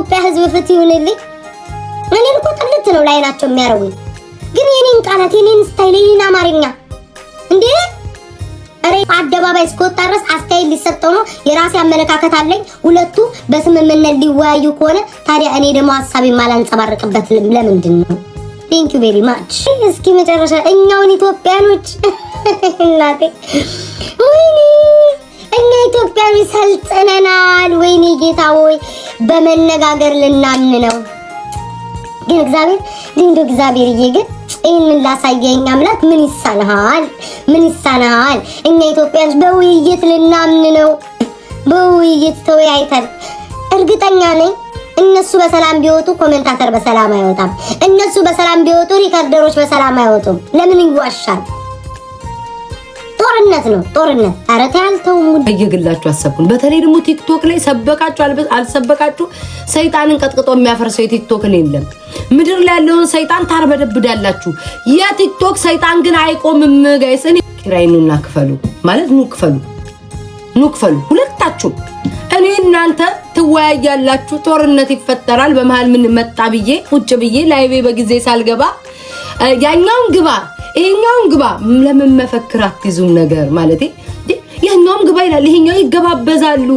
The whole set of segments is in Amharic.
የኢትዮጵያ ህዝብ ፍትህ ይሁንልኝ። እኔን እኮ ጥልት ነው ላይ ናቸው የሚያረጉኝ። ግን የኔን ቃላት የኔን ስታይል የኔን አማርኛ እንዴ አሬ አደባባይ እስከወጣ ድረስ አስተያየት ሊሰጠው ነው። የራሴ አመለካከት አለኝ። ሁለቱ በስምምነት ሊወያዩ ከሆነ ታዲያ እኔ ደግሞ ሐሳቤን ማላንጸባርቅበት ለምንድን ነው? ቴንክ ዩ ቬሪ ማች። እስኪ መጨረሻ እኛውን ኢትዮጵያኖች እናቴ ወይኔ እኛ ኢትዮጵያኖች ሰልጥነናል። ወይኔ ጌታ ሆይ በመነጋገር ልናምን ነው። ግን እግዚአብሔርዬ ግን ይሄንን ላሳየኝ አምላክ ምን ይሳናል? ምን ይሳናል? እኛ ኢትዮጵያኖች በውይይት ልናምን ነው። በውይይት ተወያይተን እርግጠኛ ነኝ እነሱ በሰላም ቢወጡ ኮሜንታተር በሰላም አይወጣም። እነሱ በሰላም ቢወጡ ሪከርደሮች በሰላም አይወጡም። ለምን ይዋሻል? ጦርነት ነው ጦርነት። ኧረ ታልተው እየግላችሁ አሰብኩን። በተለይ ደግሞ ቲክቶክ ላይ ሰበካችሁ አልሰበካችሁ ሰይጣንን ቀጥቅጦ የሚያፈርሰው የቲክቶክን የለም። ምድር ላይ ያለውን ሰይጣን ታርበደብዳላችሁ። የቲክቶክ ሰይጣን ግን አይቆምም ጋይስ። እኔ ኪራይኑና ክፈሉ ማለት ኑ ክፈሉ ሁለታችሁ። እኔ እናንተ ትወያያላችሁ፣ ጦርነት ይፈጠራል። በመሃል ምን መጣ ብዬ ቁጭ ብዬ ላይቬ በጊዜ ሳልገባ ያኛውን ግባ ይሄኛውን ግባ ለምን መፈክር አትይዙም ነገር ማለት ያኛውም ግባ ይላል ይሄኛው ይገባበዛሉ።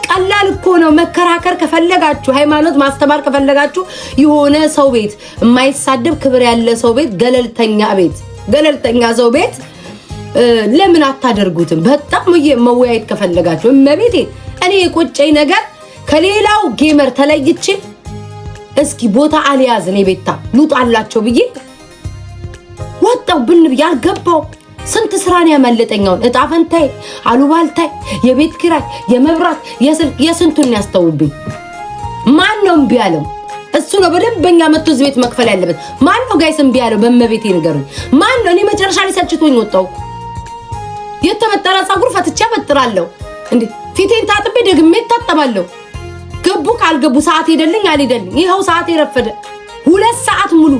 ቀላል እኮ ነው። መከራከር ከፈለጋችሁ ሃይማኖት ማስተማር ከፈለጋችሁ የሆነ ሰው ቤት የማይሳደብ ክብር ያለ ሰው ቤት ገለልተኛ ሰው ቤት ለምን አታደርጉትም? በጣም መወያየት ከፈለጋችሁ እመቤቴ እኔ የቆጨኝ ነገር ከሌላው ጌመር ተለይቼ እስኪ ቦታ አልያዝ እኔ ቤታ ሉጣላቸው ብዬ ወጣው ብን ያልገባው ስንት ስራን ያመለጠኛውን እጣ ፈንታይ አሉባልታይ የቤት ኪራይ የመብራት የስልክ የስንቱን ያስተውብኝ። ማን ነው እምቢ ያለው? እሱ ነው በደንበኛ መጥቶ እዚህ ቤት መክፈል ያለበት። ማን ነው ጋይስ እምቢ ያለው? በመቤቴ ንገሩኝ። ማን ነው? እኔ መጨረሻ ላይ ሰጭቶኝ ወጣው። የተመጠረ ፀጉር ፈትቼ አበጥራለሁ እንዴ ፊቴን ታጥቤ ደግሜ ታጠባለሁ። ገቡ ካልገቡ ሰዓት ሄደልኝ አልሄደልኝ ይሄው ሰዓት የረፈደ 2 ሰዓት ሙሉ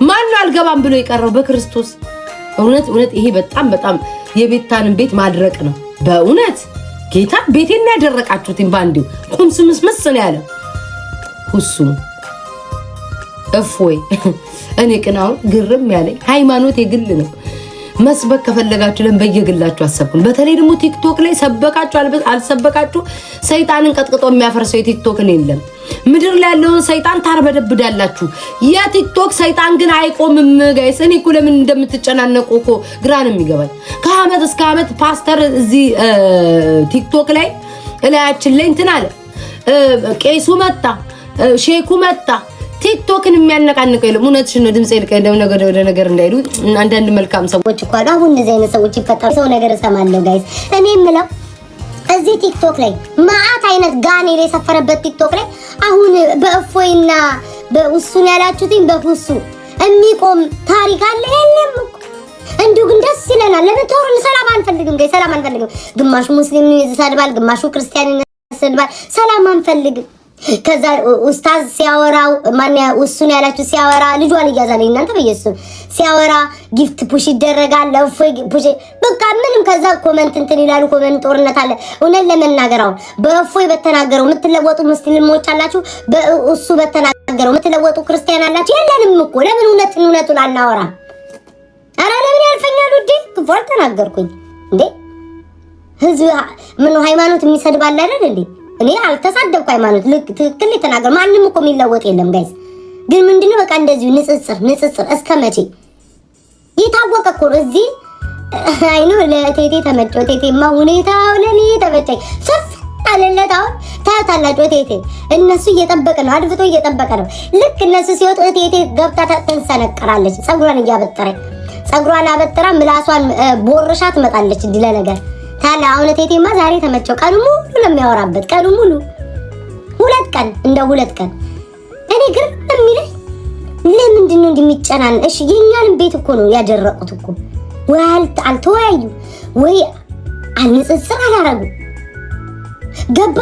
ማን አልገባም ብሎ የቀረው በክርስቶስ እውነት ይሄ በጣም የቤታንን ቤት ማድረቅ ነው። በእውነት ጌታ ቤቴን ያደረቃችሁትን ባንዲው ቁምስምስምስ ነው ያለው ሁሱ እፎይ። እኔ ቅናው ግርም ያለኝ ሃይማኖት የግል ነው። መስበክ ከፈለጋችሁ ለበየግላችሁ አሰብኩን። በተለይ ደግሞ ቲክቶክ ላይ ሰበካችሁ አልሰበካችሁ ሰይጣንን ቀጥቅጦ የሚያፈርሰው የቲክቶክን የለም። ምድር ላይ ያለውን ሰይጣን ታርበደብዳላችሁ። የቲክቶክ ሰይጣን ግን አይቆምም ጋይስ። እኔ እኮ ለምን እንደምትጨናነቁ እኮ ግራን የሚገባኝ ከአመት እስከ አመት ፓስተር እዚህ ቲክቶክ ላይ እላያችን ላይ እንትን አለ ቄሱ መጣ ሼኩ መጣ። ቲክቶክን የሚያነቃንቀው የለም። እውነትሽ ነው። ድምጽ ይልቀ ነገር እንዳይሉ አንዳንድ መልካም ሰዎች እኮ አሁን እንደዚህ አይነት ሰዎች ይፈጠራሉ። ሰው ነገር እሰማለሁ ጋይስ። እኔ የምለው እዚህ ቲክቶክ ላይ ማአት አይነት ጋኔል የሰፈረበት ቲክቶክ ላይ አሁን በእፎይና በውሱን ያላችሁትኝ በሁሱ የሚቆም ታሪክ አለ የለም እኮ። እንዲሁ ግን ደስ ይለናል። ለምን ጦርን ሰላም አንፈልግም ጋይስ፣ ሰላም አንፈልግም። ግማሹ ሙስሊም ይሰድባል፣ ግማሹ ክርስቲያን ይሰድባል። ሰላም አንፈልግም። ከዛ ኡስታዝ ሲያወራው ማን ውሱን ያላችሁ ሲያወራ ልጇን እያዛለኝ እናንተ በየሱን ሲያወራ ጊፍት ፑሽ ይደረጋል። ለፎይ ፑሽ በቃ ምንም። ከዛ ኮሜንት እንትን ይላሉ። ኮሜንት ጦርነት አለ። እውነት ለመናገር አሁን በፎይ በተናገረው የምትለወጡ ሙስሊሞች አላችሁ፣ በኡሱ በተናገረው የምትለወጡ ክርስቲያን አላችሁ። የለንም እኮ ለምን እውነቱን አናወራ? አረ ለምን ያልፈኛል ውዴ? ክፉ አልተናገርኩኝ እንዴ? ህዝብ ምን ሃይማኖት የሚሰድባል አይደል እንዴ? እኔ አልተሳደብኩ። ሃይማኖት ትክክል የተናገር ማንንም እኮ የሚለወጥ የለም ጋይስ። ግን ምንድነው በቃ እንደዚሁ ንጽጽር እስከ መቼ? የታወቀ እኮ እዚህ አይኑ ለቴቴ ተመጨው። ቴቴማ ሁኔታው ለኔ ተመጨኝ ሰፍ አለለታው ታታላችሁ። ቴቴ እነሱ እየጠበቀ ነው፣ አድፍጦ እየጠበቀ ነው። ልክ እነሱ ሲወጡ ቴቴ ገብታ ተንሰነቀራለች። ፀጉሯን እያበጠረች ፀጉሯን አበጥራ ምላሷን ቦርሻ ትመጣለች እንዲለ ነገር ታላ። አሁን ቴቴማ ዛሬ ተመጨው። ቀኑ ሙሉ ለሚያወራበት ቀኑ ሙሉ 2 ቀን እንደ 2 ቀን። እኔ ግን የሚለኝ ለምንድን ነው እንደሚጨናን? እሺ የኛንም ቤት እኮ ነው ያደረቁት እኮ። ወይ አልተወያዩ ወይ አንጽጽር አላረጉ። ገቡ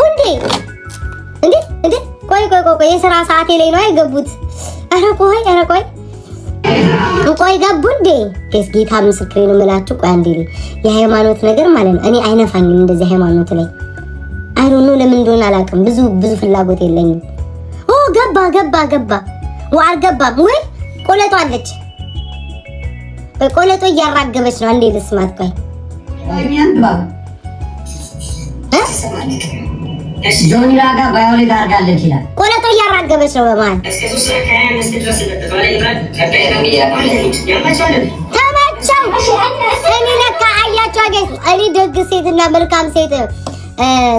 እንዴ ቆይ የሥራ ሰዓቴ ላይ ነው አይገቡት። ኧረ ቆይ ገቡ እንዴ? ጌታ ምስክሬ ነው የምላችሁ። ቆይ አንዴ የሃይማኖት ነገር ማለት ነው እኔ አይነፋኝም። እንደዚህ ሃይማኖት ላይ አይሮኑ ለምን እንደሆነ አላውቅም። ብዙ ፍላጎት የለኝም። ኦ ገባ አልገባም ወይ ቆለጦ አለች። ቆለጦ እያራገበች ነው። አንዴ ልስማት ቆይ ጆኒራ ጋር ባዮሌት አድርጋለች ይላል። ቆለጦ እያራገበች ነው በመሀል ተመቸው። እኔ ለካ አያቸው አገኝ እኔ ደግ ሴትና መልካም ሴት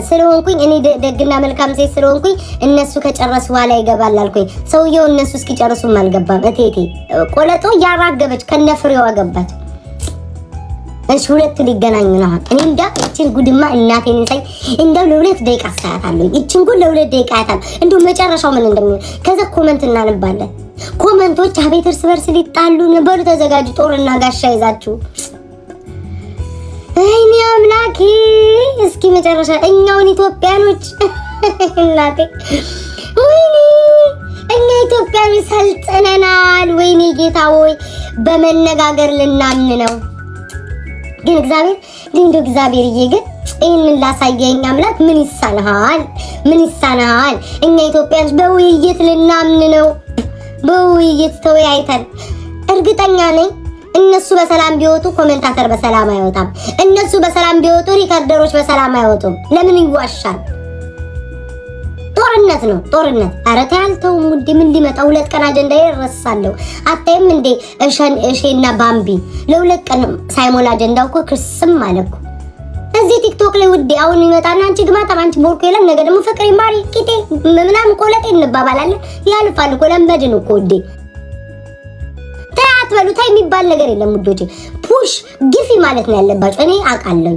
ስለሆንኩኝ እኔ ደግና መልካም ሴት ስለሆንኩኝ እነሱ ከጨረሱ በኋላ ይገባል አልኩኝ። ሰውየው እነሱ እስኪጨርሱም አልገባም። እቴቴ ቆለጦ እያራገበች ከነፍሬዋ ገባች። እሺ ሁለት ሊገናኙ ነው። እኔ እንዳ እቺን ጉድማ እናቴን ሳይ እንደው ለሁለት ደቂቃ አስተያታለሁ። እቺን ጉድ ለሁለት ደቂቃ አያታለሁ። እንደው መጨረሻው ምን እንደሚሆን ከዛ ኮመንት እናነባለን። ኮመንቶች አቤት እርስ በርስ ሊጣሉ ነበሩ። ተዘጋጁ፣ ጦርና ጋሻ ይዛችሁ። አይኔ አምላኬ፣ እስኪ መጨረሻ እኛውን ኢትዮጵያኖች እናቴ ወይኔ እኛ ኢትዮጵያኖች ሰልጥነናል። ወይኔ ጌታ ሆይ በመነጋገር ልናምን ነው። ግን እግዚአብሔርዬ ግን ይሄንን ላሳየኝ አምላክ ምን ይሳናል? እኛ ኢትዮጵያኖች በውይይት ልናምን ነው። በውይይት ተወያይተን እርግጠኛ ነኝ እነሱ በሰላም ቢወጡ ኮሜንታተር በሰላም አይወጣም። እነሱ በሰላም ቢወጡ ሪከርደሮች በሰላም አይወጡም። ለምን ይዋሻል? ጦርነት ነው ጦርነት። ኧረ ተያልተው ሙዲ ምን ሊመጣ 2 ቀን አጀንዳ ይረሳለሁ። አታይም እንዴ እሺና ባምቢ ለ2 ቀን ሳይሞላ አጀንዳው እኮ ክርስም አለኩ። እዚህ ቲክቶክ ላይ ውዴ አሁን ይመጣና አንቺ ግማታ አንቺ ቦርኮ ይላል። ነገ ደግሞ ፍቅሬ ማሪ ቂጤ ምናምን ቆለጤ እንባባላለን። ያልፋል እኮ ለምበድን እኮ ውዴ። ተያትበሉ ታይ የሚባል ነገር የለም ውዶቼ። ፑሽ ግፊ ማለት ነው ያለባችሁ። እኔ አውቃለሁ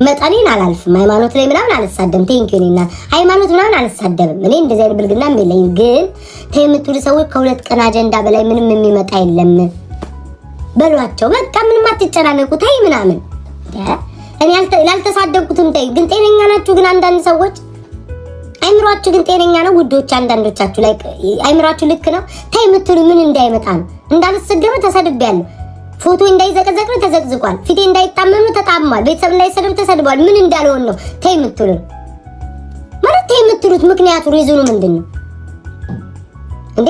መጠኔን አላልፍም። ሃይማኖት ላይ ምናምን አልሳደብም። ቴንኪው ነኝና ሃይማኖት ምናምን አልሳደብም። እኔ እንደዚህ አይነት ብልግና የለኝ። ግን ተይ የምትሉ ሰዎች ከ2 ቀን አጀንዳ በላይ ምንም የሚመጣ የለም በሏቸው። በቃ ምንም አትጨናነቁ። ተይ ምናምን እኔ ያልተሳደብኩትም ተይ። ግን ጤነኛ ናችሁ? ግን አንዳንድ ሰዎች አይምሯችሁ ግን ጤነኛ ነው ውዶች? አንዳንዶቻችሁ ላይ አይምሯችሁ ልክ ነው? ተይ የምትሉ ምን እንዳይመጣ ነው። እንዳልሰደብ ተሰድቤያለሁ። ፎቶ እንዳይዘቀዘቅ ነው ተዘቅዝቋል። ፊቴ እንዳይጣመም ነው ተጣሟል። ቤተሰብ እንዳይሰደብ ተሰድቧል። ምን እንዳልሆን ነው ተይ የምትሉ ማለት ተይ የምትሉት ምክንያቱ ሪዝኑ ምንድነው እንዴ?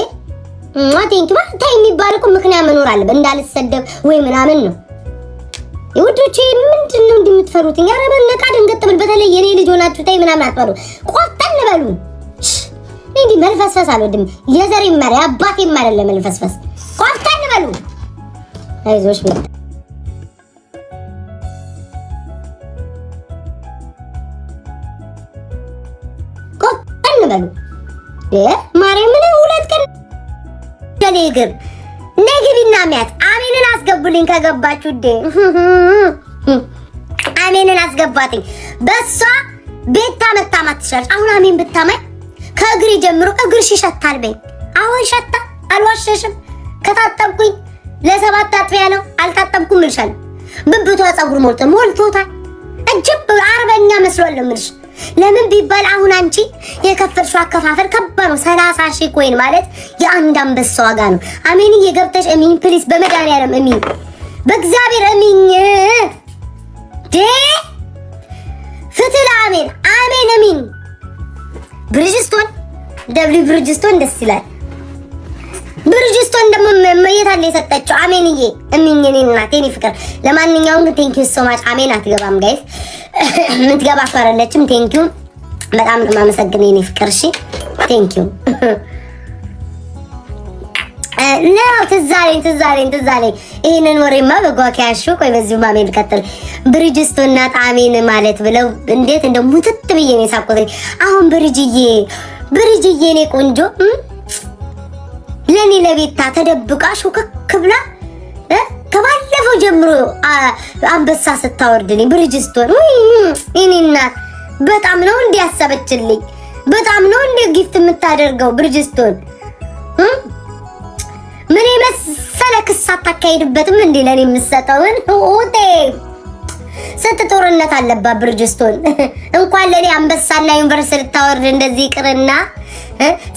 ማቴንኪ ማለት ተይ የሚባል እኮ ምክንያት መኖር አለበት። እንዳልሰደብ ወይ ምናምን ነው። ይወዶቼ ምንድነው እንደምትፈሩት? ያ ረበነቃ ደንገጥብል። በተለይ የኔ ልጅ ሆናችሁ ተይ ምናምን አትበሉ። ቆፍጠን በሉ። እንዴ መልፈስፈስ አልወድም። የዘሬ ማሪ አባቴ ማረለ መልፈስፈስ። ቆፍጠን በሉ። አይዞሽ ቤት ቆፍጠን በሉ። ማርያምን 2 ቀን ለኔግር ነግቢና ሚያት አሜንን አስገቡልኝ። ከገባችሁ ዴ አሜንን አስገባትኝ። በሷ ቤታ መታማት ትችላለች። አሁን አሜን ብታማኝ ከእግሪ ጀምሮ እግርሽ ይሸታል በይ። አሁን ሸታ አልዋሸሽም። ከታጠብኩኝ ለ7 አጥቢያ ነው። አልታጠብኩም እልሻለሁ። ብብቷ ፀጉር ሞልቶታል። እጅብ አርበኛ መስሏል እምልሽ። ለምን ቢባል አሁን አንቺ የከፈልሽው አከፋፈል ከባድ ነው። 30,000 ኮይን ማለት የአንድ አንበሳ ዋጋ ነው። አሜን እየገብተሽ እሚን ፕሊስ፣ በመድኃኒዓለም እሚን፣ በእግዚአብሔር እሚን። ፍትህ ለአሜን፣ አሜን እሚን። ብሪጅስቶን ደብሊው ብሪጅስቶን ደስ ይላል። ብሪጅስቶን ደግሞ መየት አለ የሰጠችው አሜንዬ እሚን። የኔ እናት የኔ ፍቅር። ለማንኛውም ቴንክ ዩ ሶ ማች። አሜን አትገባም ጋይስ፣ የምትገባ ፈረለችም። ቴንክ ዩ በጣም ማመሰግን የኔ ፍቅር። እሺ ቴንክ ዩ ነው። ትዛለኝ ይሄንን ወሬማ በጓኪያሹ ቆይ በዚሁ ማሜን ልቀጥል። ብሪጅስቶን እናት አሜን ማለት ብለው እንዴት እንደው ሙትት ብዬ ነው የሳቆተኝ። አሁን ብሪጅዬ እኔ ቆንጆ ለኔ ለቤታ ተደብቃ ሹክክ ብላ ከባለፈው ጀምሮ አንበሳ ስታወርድልኝ ብሪጅስቶን እኔ እናት በጣም ነው እንዲያሰበችልኝ። በጣም ነው እንደ ጊፍት የምታደርገው ብሪጅስቶን። ምን የመሰለ ክስ አታካሂድበትም እንዴ ለኔ የምትሰጠውን? ኦቴ ስንት ጦርነት አለባት ብሪጅስቶን። እንኳን ለኔ አንበሳና ዩኒቨርሲቲ ልታወርድ እንደዚህ ቅርና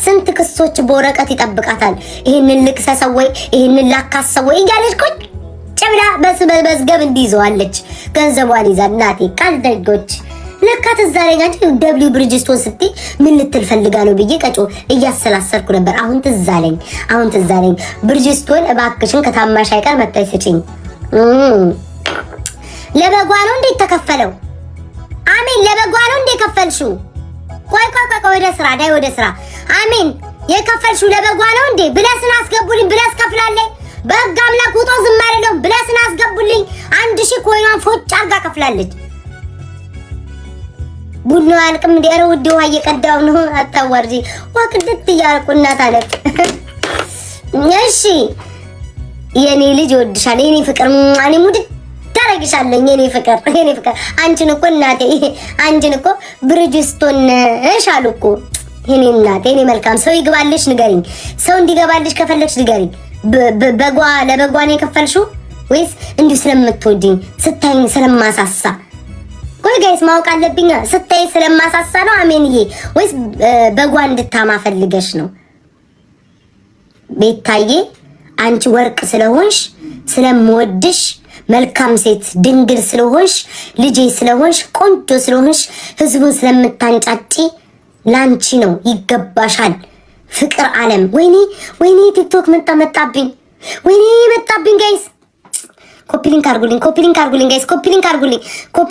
ስንት ክሶች በወረቀት ይጠብቃታል። ይሄንን ልክሰሰው ወይ ይሄንን ላካሰው ወይ እያለች ቁጭ ብላ በስበዝገብ እንዲይዘዋለች። ገንዘቧን ይዛ እናቴ ቀልደኞች ለካ ትዛለኝ አንቺ ደብሊው ብሪጅስቶን ስትይ ምን ልትል ፈልጋ ነው ብዬ ቀጮ እያሰላሰርኩ ነበር። አሁን ትዛለኝ ብሪጅስቶን እባክሽን ከታማሽ አይቀር መጣይ ስጪኝ። ለበጓ ነው እንዴ ተከፈለው? አሜን ለበጓ ነው እንዴ ከፈልሽው? ቆይ ወደ ስራ አሜን የከፈልሽው ለበጓ ነው እንዴ? ብለስን አስገቡልኝ ብለስ ከፍላለኝ። በህግ አምላክ ውጦ ዝም አይደለም። ብለስን አስገቡልኝ 1000 ኮይኗን ፎጭ አርጋ ከፍላለች። ቡና አልቅም እንደ ኧረ ውድ ውሃ እየቀዳው ነው። አታዋርጂ ወቅድት እያልኩ እናት አለች። እሺ የኔ ልጅ ወድሻለሁ የኔ ፍቅር እኔ ሙድ ታረግሻለሁ የኔ ፍቅር አንቺን እኮ እናቴ አንቺን እኮ ብሪጅስቶን እሻሉ እኮ የኔ እናቴ የኔ መልካም ሰው ይግባልሽ ንገሪኝ። ሰው እንዲገባልሽ ከፈለግሽ ንገሪኝ። ለበጓ ነው የከፈልሽው ወይስ እንዲሁ ስለምትወጂኝ ስታይኝ ስለማሳሳ? ቆይ ጋይስ ማወቅ አለብኝ። ስታይ ስለማሳሳ ነው አሜንዬ ወይስ በጓ እንድታማ ፈልገሽ ነው? ቤታዬ አንቺ ወርቅ ስለሆንሽ ስለምወድሽ መልካም ሴት ድንግል ስለሆንሽ ልጄ ስለሆንሽ ቆንጆ ስለሆንሽ ህዝቡን ስለምታንጫጪ ላንቺ ነው ይገባሻል። ፍቅር ዓለም ወይኔ ቲክቶክ መጣብኝ ጋይስ። ኮፒ ሊንክ አርጉልኝ ጋይስ ኮፒ